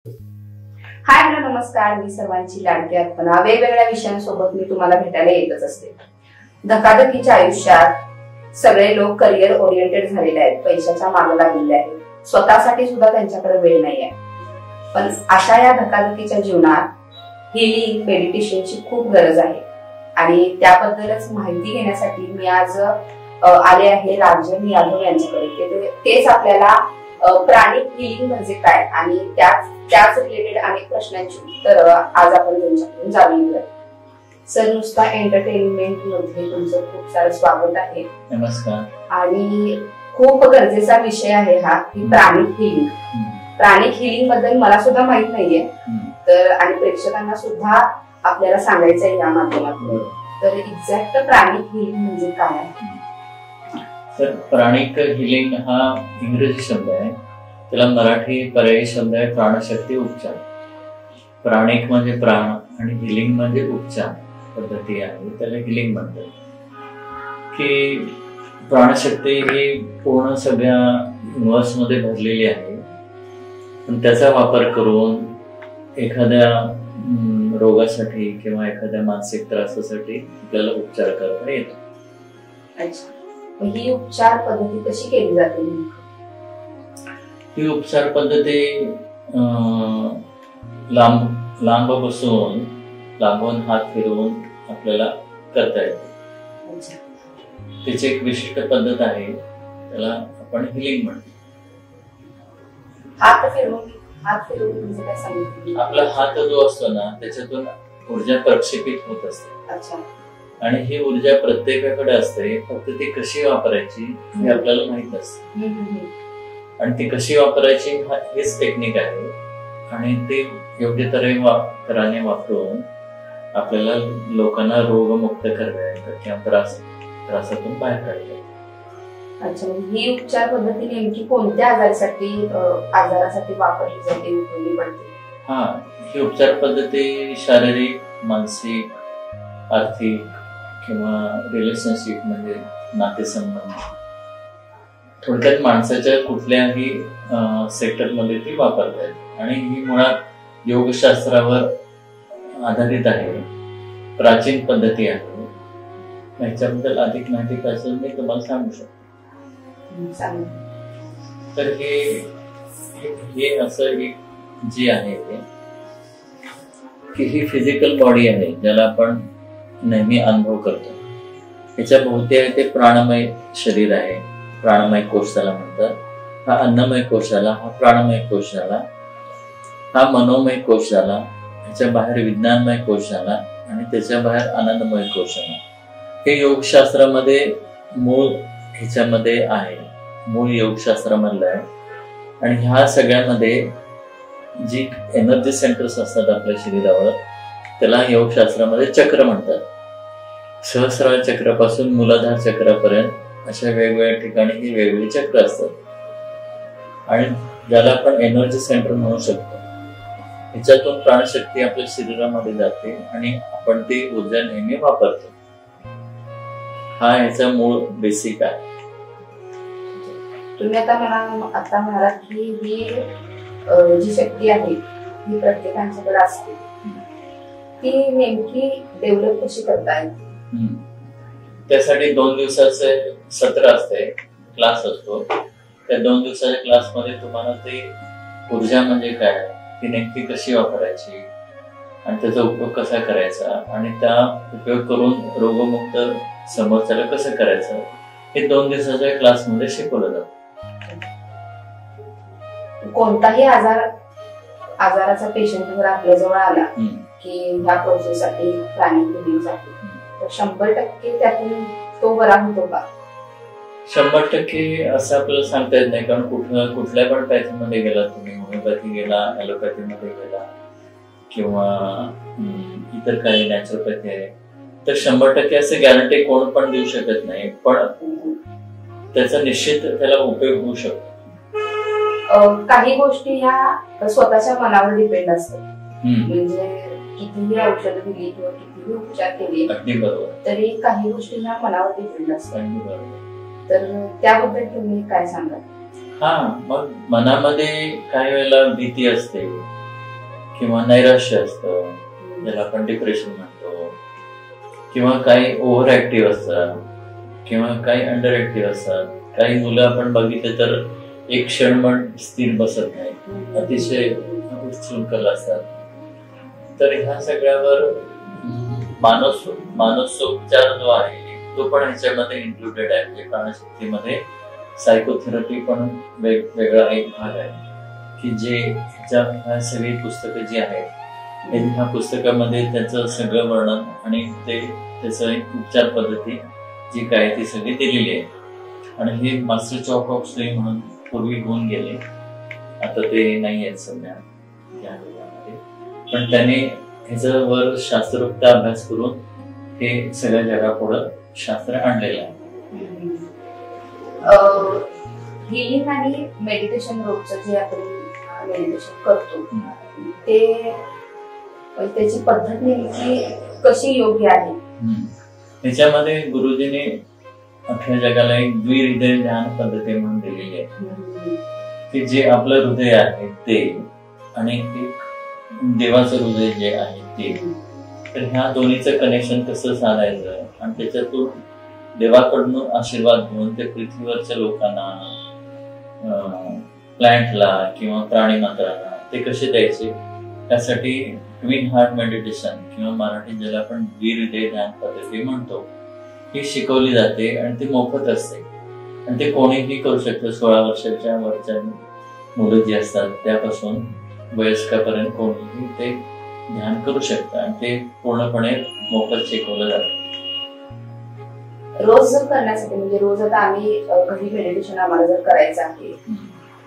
Hi hello नमस्कार, मी सर्वांची लाडकी अर्पणा. वेगवेगळ्या विषयांसोबत मी तुम्हाला भेटायला येतच असते. धकाधकीच्या आयुष्यात सगळे लोक करिअर ओरिएंटेड झालेले आहेत, पैशाच्या मागे लागलेले आहेत, स्वतःसाठी सुद्धा त्यांच्याकडे वेळ नाहीये. पण अशा या धकाधकीच्या जीवनात हिलिंग मेडिटेशनची खूप गरज आहे आणि त्याबद्दलच माहिती घेण्यासाठी मी आज आले आहे राजन यादव यांच्याकडे. तेच आपल्याला प्राणिक हिलिंग म्हणजे काय आणि त्याच रिलेटेड अनेक प्रश्नांची उत्तर आज आपण त्यांच्याकडून जाणून घेऊया. सर, नुसता एंटरटेनमेंट मध्ये तुमचं खूप सारं स्वागत आहे. नमस्कार. आणि खूप गरजेचा विषय आहे हा की प्राणिक हिलिंग. प्राणिक हिलिंग बद्दल मला सुद्धा माहित नाहीये, तर आणि प्रेक्षकांना सुद्धा आपल्याला सांगायचं आहे या माध्यमातून. तर एक्झॅक्ट प्राणिक हिलिंग म्हणजे काय आहे? तर प्राणिक हिलिंग हा इंग्रजी शब्द आहे, त्याला मराठी पर्यायी शब्द आहे प्राणशक्ती उपचार. प्राणिक म्हणजे प्राण आणि हिलिंग म्हणजे उपचार पद्धती आहे, त्याला हिलिंग म्हणतात. की प्राणशक्ती ही पूर्ण सगळ्या युनिव्हर्स मध्ये भरलेली आहे, पण त्याचा वापर करून एखाद्या रोगासाठी किंवा एखाद्या मानसिक त्रासासाठी आपल्याला उपचार करता येतो. अच्छा, ही उपचार पद्धती कशी केली जाते? ही उपचार पद्धती लांब बसून लांबून हात फिरवून आपल्याला करता येते. त्याची एक विशिष्ट पद्धत आहे, त्याला आपण हिलिंग म्हणतो. हात फिरवून म्हणजे काय सांगितलं? आपला हात जो असतो ना, त्याच्यातून ऊर्जा प्रक्षेपित होत असते. अच्छा. आणि ही ऊर्जा प्रत्येकाकडे असते, फक्त ती कशी वापरायची हे आपल्याला माहित असते. आणि ती कशी वापरायची हेच टेक्निक आहे, आणि ते योग्य तऱ्हेने वापरून आपल्याला लोकांना रोगमुक्त करता येतं किंवा त्रासातून बाहेर काढता येतं. अच्छा, ही उपचार पद्धती नेमकी कोणत्या आजारासाठी वापरली जाते, उपयोगी पडते? हा, ही उपचार पद्धती शारीरिक, मानसिक, आर्थिक किंवा रिलेशनशिप म्हणजे नातेसंबंध, थोडक्यात माणसाच्या कुठल्याही सेक्टरमध्ये ती वापरता येते. आणि ही मुळात योगशास्त्रावर आधारित आहे, प्राचीन पद्धती आहे. ह्याच्याबद्दल अधिक माहिती पाहिजे मी तुम्हाला सांगू शकतो. तर हे असं एक जे आहे की ही फिजिकल बॉडी आहे, ज्याला आपण नेहमी अनुभव करतो. ह्याच्या भोवती आहे ते प्राणमय शरीर आहे, प्राणमय कोश त्याला म्हणतात. हा अन्नमय कोश झाला, हा प्राणमय कोश झाला, हा मनोमय कोश झाला, ह्याच्या बाहेर विज्ञानमय कोश झाला आणि त्याच्या बाहेर आनंदमय कोश झाला. हे योगशास्त्रामध्ये मूळ ह्याच्यामध्ये आहे, मूळ योगशास्त्रामधलं आहे. आणि ह्या सगळ्यामध्ये जी एनर्जी सेंटर्स असतात आपल्या शरीरावर, त्याला योगशास्त्रामध्ये चक्र म्हणतात. सहस्रार चक्रापासून मूलाधार चक्रापर्यंत अशा वेगवेगळ्या ठिकाणी ही वेगवेगळी चक्र असतात, आणि ज्याला आपण एनर्जी सेंटर म्हणू शकतो. ह्याच्यातून प्राणशक्ती आपल्या शरीरामध्ये जाते आणि आपण ती ऊर्जा नेहमी वापरतो. हा ह्याचा मूळ बेसिक आहे. तुम्ही आता म्हणालात की ही जी शक्ती आहे ही प्रत्येकांच्याकडे असते, ती नेमकी डेव्हलप कशी करता येते? त्यासाठी 2 दिवसाचे सत्र असते, क्लास असतो. त्या 2 दिवसाच्या क्लासमध्ये तुम्हाला ते ऊर्जा म्हणजे काय, ती नेमकी कशी वापरायची आणि त्याचा उपयोग कसा करायचा आणि त्या उपयोग करून रोगमुक्त समोरच्याला कसं करायचं हे 2 दिवसाच्या क्लासमध्ये शिकवलं जातं. कोणताही आजाराचा पेशंट जर आपल्या जवळ आला की ह्या प्रोसेससाठी प्राणिक हिलिंगसाठी, तर 100% त्यातून तो बरा होतो का? 100% असं आपल्याला सांगता येत नाही, कारण कुठल्या पण पॅथीमध्ये गेला तुम्ही, होमिओपॅथी गेला, ॲलोपॅथीमध्ये गेला किंवा इतर काही नॅचरोपॅथी आहे, तर 100% असं गॅरंटी कोण पण देऊ शकत नाही. पण त्याचा निश्चित त्याला उपयोग होऊ शकतो. काही गोष्टी ह्या स्वतःच्या मनावर डिपेंड असतात. म्हणजे कितीही औषधं दिली किंवा कितीही उपचार केले, अगदी बरोबर, तरी काही गोष्टी ह्या मनावर डिपेंड असतात. अगदी बरोबर. तर त्याबद्दल तुम्ही काय सांगाल? मग मनामध्ये काही वेळेला भीती असते किंवा नैराश्य असतं, ज्याला आपण डिप्रेशन म्हणतो, किंवा काही ओव्हर ऍक्टिव्ह असतात किंवा काही अंडर ऍक्टिव्ह असतात. काही मुलं आपण बघितले तर एक क्षणभर स्थिर बसत नाही, अतिशय उच्छृंखल असतात. तर ह्या सगळ्यावर मानसोपचार जो आहे तो पण ह्याच्यामध्ये इन्क्लुडेड आहे. म्हणजे प्राणशक्तीमध्ये सायकोथेरपी पण वेगवेगळा एक भाग आहे की जे ह्या सगळी पुस्तकं जी आहेत ह्या पुस्तकामध्ये त्याचं सगळं वर्णन आणि त्याचं एक उपचार पद्धती जी काय ती सगळी दिलेली आहे. आणि हे मास्टर चॉक ऑफ सुई म्हणून पूर्वी होऊन गेले, आता ते नाही आहेत सध्या या जगामध्ये. पण त्याने ह्याच्यावर शास्त्रोक्त अभ्यास करून हे सगळ्या जगापुढं शास्त्र आणलेलं आहे. हिलिंग आणि मेडिटेशन रोजचं जे आपण मेडिटेशन करतो ते त्याची पद्धत नेमकी कशी योग्य आहे? त्याच्यामध्ये गुरुजीने अख्ख्या जगाला एक द्विहृदय ध्यान पद्धती म्हणून दिलेली आहे की जे आपलं हृदय आहे ते आणि एक देवाचं हृदय जे आहे ते. तर ह्या दोन्हीचं कनेक्शन कसं साधायचं आणि त्याच्यातून देवाकडून आशीर्वाद घेऊन ते पृथ्वीवरच्या लोकांना, प्लॅन्टला किंवा प्राणी मात्रांना ते कसे द्यायचे, त्यासाठी ट्विन हार्ट मेडिटेशन किंवा मराठी ज्याला आपण द्विहृदय ध्यान पद्धती म्हणतो ही शिकवली जाते. आणि ती मोफत असते आणि ते कोणीही करू शकतं. 16 वर्षाच्या वरच्या मुलं जी असतात त्यापासून वयस्कापर्यंत कोणीही ते ध्यान करू शकतं आणि ते पूर्णपणे मोफत शिकवलं जातं. रोज जर करण्यासाठी म्हणजे रोज आता आम्ही घरी मेडिटेशन आम्हाला जर करायचं आहे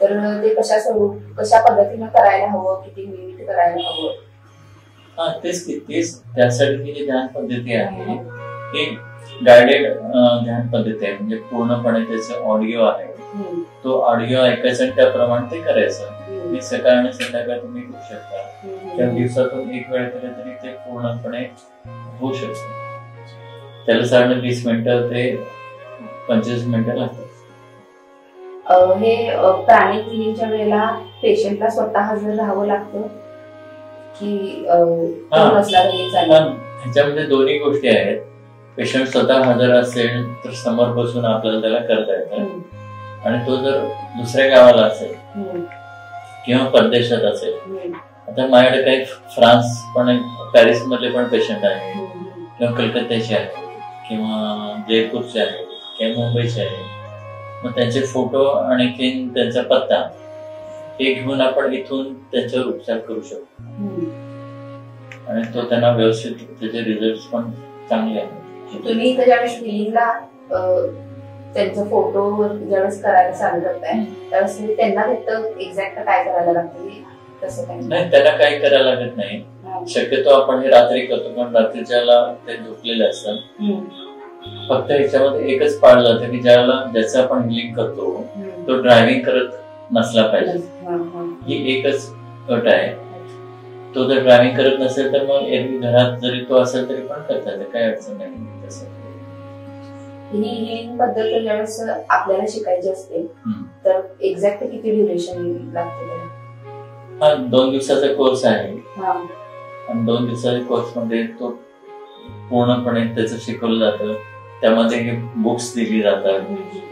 तर ते कशा पद्धतीनं करायला हवं, किती मिनिट करायला हवं? तेच त्यासाठी जी ध्यान पद्धती आहे ती गायडेड ध्यान पद्धती आहे. म्हणजे पूर्णपणे त्याचा ऑडिओ आहे, तो ऑडिओ ऐकायचा आणि त्याप्रमाणे ते करायचं. मी सकाळ आणि संध्याकाळ तुम्ही करू शकता किंवा दिवसातून एक वेळ केलं तरी ते पूर्णपणे होऊ शकतं. त्याला साधारण 20 मिनिटं ते 25 मिनिटं लागतात. हे प्राणिक हिलिंगच्या वेळेला पेशंटला स्वतः हजर राहावं लागतं की नसला तरी चालेल? ह्याच्यामध्ये दोन्ही गोष्टी आहेत. पेशंट स्वतः हजर असेल तर समोर बसून आपल्याला त्याला करता येतं, आणि तो जर दुसऱ्या गावाला असेल किंवा परदेशात असेल, आता माझ्याकडे काही फ्रान्स पण, पॅरिस मधले पण पेशंट आहेत किंवा कलकत्त्याचे आहेत किंवा जयपूरचे आहेत किंवा मुंबईचे आहेत. मग त्यांचे फोटो आणि त्यांचा पत्ता हे घेऊन आपण इथून त्यांच्यावर उपचार करू शकतो आणि तो त्यांना व्यवस्थित त्याचे रिझल्ट पण चांगले आहेत. तुम्ही ज्यावेळेस हिलिंगला त्यांचा फोटो ज्यावेळेस करायला चालू करताय त्यावेळेस त्यांना तिथं एक्झॅक्ट काय करायला लागतं? तसं काही नाही, त्याला काही करायला लागत नाही. शक्यतो आपण हे रात्री करतो कारण रात्रीच्याला ते झोपलेले असतात. फक्त ह्याच्यामध्ये एकच पाळलं जातं की ज्याचं आपण हिलिंग करतो तो ड्रायव्हिंग करत नसला पाहिजे. ही एकच अट आहे. तो जर ड्रायव्हिंग करत नसेल तर मग एरवी घरात जरी तो असेल तरी पण करता येते, काही अडचण नाही. ही हिलिंग पद्धत ज्यावेळेस आपल्याला शिकायची असते तर एक्झॅक्ट किती ड्युरेशन लागते? 2 दिवसाचा कोर्स आहे आणि 2 दिवसाच्या कोर्स मध्ये तो पूर्णपणे त्याचं शिकवलं जातं. त्यामध्ये हे बुक्स दिली जातात.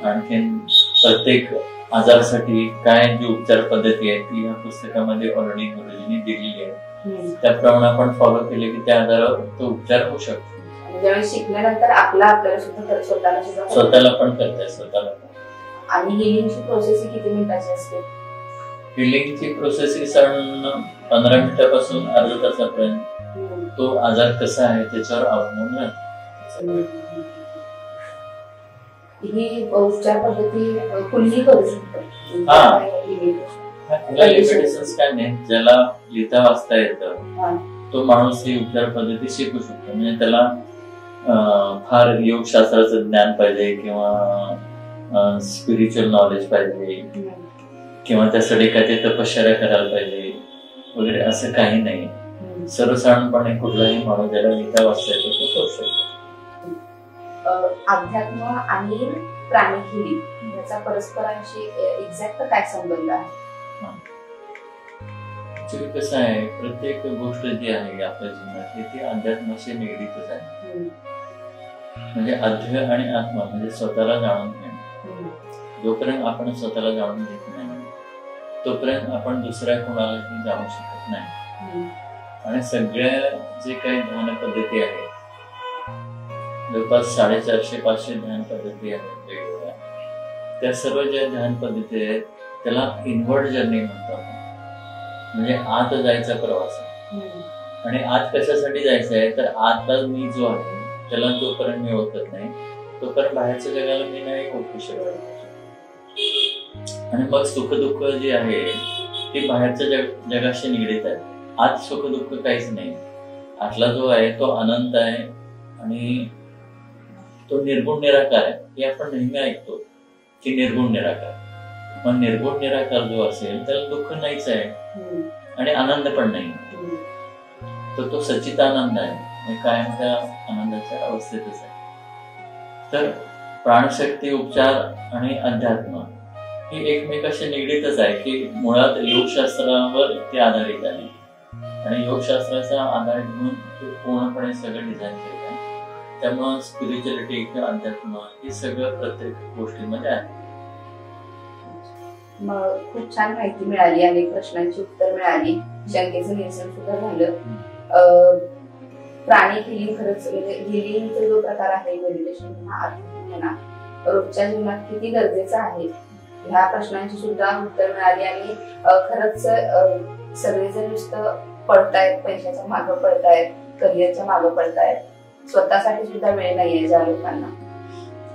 आणखी प्रत्येक आजारासाठी काय जी उपचार पद्धती आहे ती या पुस्तकामध्ये ऑलरेडी गुरुजींनी दिलेली आहे. त्याप्रमाणे आपण फॉलो केले की त्या आजारावर तो उपचार होऊ शकतो. ज्यावेळेस शिकल्यानंतर आपल्याला स्वतःला पण करता येईल स्वतःला. आणि हिलिंगची प्रोसेस किती मिनिटाची असते? हिलिंगची प्रोसेस ही साधारण 15 मिनिटापासून अर्धा तासापर्यंत तो आजार कसा आहे त्याच्यावर अवलंबून राहतो. ही उपचार पद्धती कुणीही करू शकतो? लिमिटेशन्स काय नाही. ज्याला लिहिता वाचता येतं तो माणूस ही उपचार पद्धती शिकू शकतो. म्हणजे त्याला फार योगशास्त्राचं ज्ञान पाहिजे किंवा स्पिरिच्युअल नॉलेज पाहिजे किंवा त्यासाठी काय ते तपश्चर्या करायला पाहिजे वगैरे असं काही नाही. सर्वसाधारणपणे कुठलाही माणूस ज्याला लिहिता वाचता येतो तो करू शकतो. अध्यात्म आणि प्राणिक हिलिंग याचा परस्परांशी एक्झॅक्ट काय संबंध आहे? ऍक्च्युली कसं आहे, प्रत्येक गोष्ट जी आहे आपल्या जीवनातली ती अध्यात्माशी निगडीतच आहे. म्हणजे अध्य आणि आत्मा म्हणजे स्वतःला जाणून घेणं. जोपर्यंत आपण स्वतःला जाणून घेत नाही तोपर्यंत आपण दुसऱ्या कोणालाही जाणू शकत नाही. आणि सगळ्या जे काही ध्यान पद्धती आहेत, जवळपास 450-500 ध्यान पद्धती आहेत वेगवेगळ्या, त्या सर्व ज्या ध्यान पद्धती आहेत त्याला इनवर्ड जर्नी म्हणतो आपण. म्हणजे आत जायचा प्रवास आहे. आणि आत कशासाठी जायचं आहे, तर आतला मी जो आहे त्याला जोपर्यंत मी ओळखत नाही तोपर्यंत बाहेरच्या जगाला मी नाही ओळखू शकत. आणि मग सुख दुःख जी आहे ती बाहेरच्या जगाशी निगडीत आहे. आत सुख दुःख काहीच नाही. आतला जो आहे तो अनंत आहे आणि तो निर्गुण निराकार आहे. हे आपण नेहमी ऐकतो की निर्गुण निराकार. मग निर्गुण निराकार जो असेल त्याला दुःख नाहीच आहे आणि आनंद पण नाही. तर तो सच्चिदानंद आहे, कायम त्या आनंदाच्या अवस्थेतच आहे. तर प्राणशक्ती, उपचार आणि अध्यात्म ही एकमेकाशी निगडीतच आहे की मुळात योगशास्त्रावर ते आधारित आहे. आणि योगशास्त्राचा आधार घेऊन ते पूर्णपणे सगळं डिझाईन केलं आहे. त्यामुळं स्पिरिच्युअलिटी किंवा अध्यात्म हे सगळं प्रत्येक गोष्टीमध्ये आहे. मग खूप छान माहिती मिळाली, अनेक प्रश्नांची उत्तर मिळाली, शंकेचं निरसन सुद्धा झालं. प्राणी हिलिंग खरंच म्हणजे हिलिंगचा जो प्रकार आहे, मेडिटेशन म्हणा, रोजच्या जीवनात किती गरजेचं आहे ह्या प्रश्नांची सुद्धा उत्तर मिळाली. आणि खरंच सगळेजण नुसतं पडतायत, पैशाच्या मागं पडतायत, करिअरच्या मागं पडतायत, स्वतःसाठी सुद्धा वेळ नाहीये ज्या लोकांना.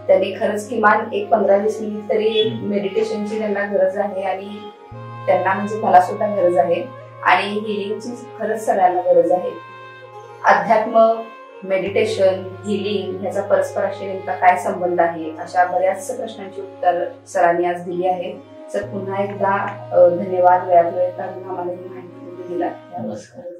त्यांनी खरंच किमान एक 15-20 मिनिट तरी मेडिटेशनची त्यांना गरज आहे. आणि त्यांना म्हणजे मला सुद्धा गरज आहे. आणि हिलिंगची खरंच सगळ्यांना गरज आहे. अध्यात्म, मेडिटेशन, हिलिंग ह्याचा परस्पराशी नेमका काय संबंध आहे, अशा बऱ्याच प्रश्नांची उत्तर सरांनी आज दिली आहे. सर पुन्हा एकदा धन्यवाद, वेळात वेळ काढून आम्हाला ही माहिती दिली. नमस्कार.